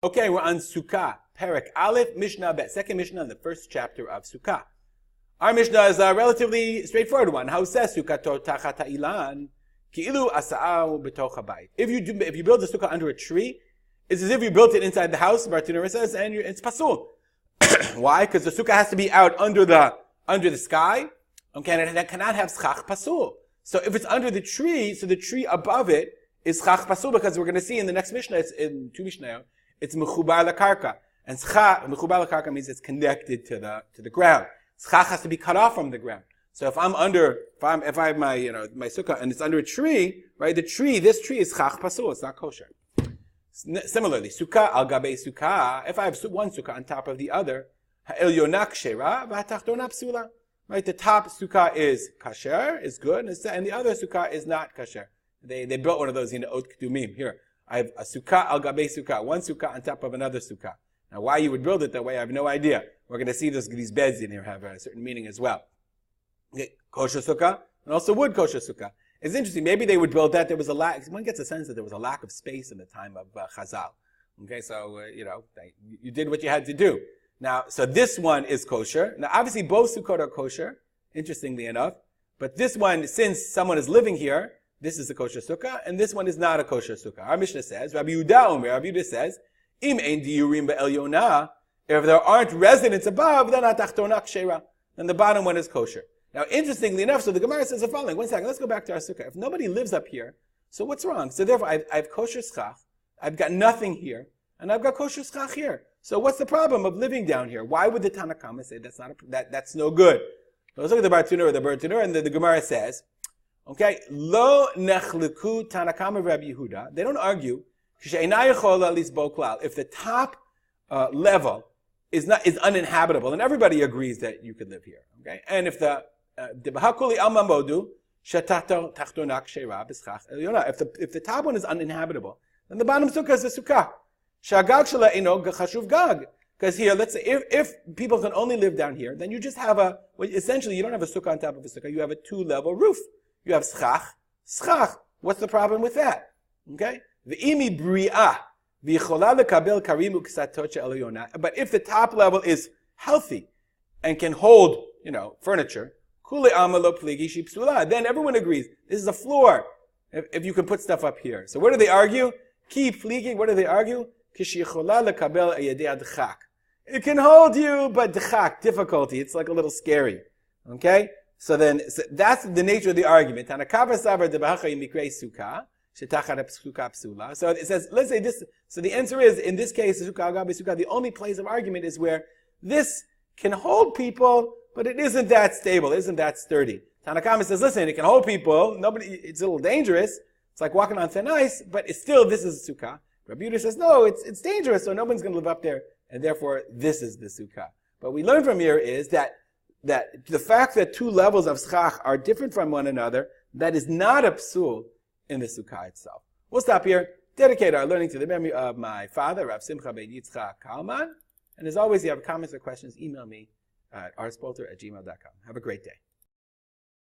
Okay, we're on Sukkah, Perek Aleph, Mishnah Bet, second Mishnah in the first chapter of Sukkah. Our Mishnah is a relatively straightforward one. How it says Sukkah tachat ha'ilan, ki'ilu asa'au b'toch habayit. If you build a sukkah under a tree, it's as if you built it inside the house, Bartunera says, and it's pasul. Why? Because the sukkah has to be out under the sky, okay, and it cannot have schach pasul. So if it's under the tree, so the tree above it is schach pasul, because we're going to see in the next Mishnah, it's in two Mishnah, it's mechubar lakarka. And mechubar lakarka means it's connected to the ground. Schach has to be cut off from the ground. So if I have my sukkah and it's under a tree, right? This tree is schach pasul. It's not kosher. Similarly, sukkah al gabe sukkah. If I have one sukkah on top of the other, ha'elyona kshera v'hatachtona psula. Right? The top sukkah is kasher, is good, and the other sukkah is not kasher. They built one of those in the Ot Kedumim. Here, I have a sukkah al gabe sukkah, one sukkah on top of another sukkah. Now, why you would build it that way, I have no idea. We're going to see these beds in here have a certain meaning as well. Okay, kosher sukkah, and also wood kosher sukkah. It's interesting. Maybe they would build that. There was a lack. One gets a sense that there was a lack of space in the time of Chazal. Okay, so you did what you had to do. Now, so this one is kosher. Now, obviously, both sukkot are kosher. Interestingly enough, but this one, since someone is living here, this is a kosher sukkah, and this one is not a kosher sukkah. Our Mishnah says, Rabbi Yehuda says, Im ein diurim be'elyona. If there aren't residents above, then atachtona kshera. Then the bottom one is kosher. Now, interestingly enough, so the Gemara says the following. One second, let's go back to our sukkah. If nobody lives up here, so what's wrong? So therefore, I have kosher schach, I've got nothing here, and I've got kosher schach here. So what's the problem of living down here? Why would the Tanakama say that's no good? So let's look at the Bartunur, and the Gemara says, okay, lo nechleku Tanakama Rabbi Yehuda. They don't argue. If the top level is uninhabitable, and everybody agrees that you could live here. Okay, and if the top one is uninhabitable, then the bottom sukkah is a sukkah. Because here, let's say, if people can only live down here, then you just have essentially you don't have a sukkah on top of a sukkah, you have a two-level roof. You have schach. What's the problem with that? Okay? But if the top level is healthy and can hold, furniture, then everyone agrees. This is a floor. If you can put stuff up here. So what do they argue? What do they argue? It can hold you, but difficulty. It's like a little scary. Okay? So that's the nature of the argument. So it says, let's say this, so the answer is, in this case, the only place of argument is where this can hold people, but it isn't that stable, isn't that sturdy. Tanakama says, listen, it can hold people, it's a little dangerous, it's like walking on thin ice, but this is a sukkah. Rabbi Yehuda says, no, it's dangerous, so nobody's going to live up there, and therefore this is the sukkah. But we learn from here is that the fact that two levels of schach are different from one another, that is not a psul in the sukkah itself. We'll stop here, dedicate our learning to the memory of my father, Rav Simcha ben Yitzchak Kalman. And as always, if you have comments or questions, email me at arspolter@gmail.com. Have a great day.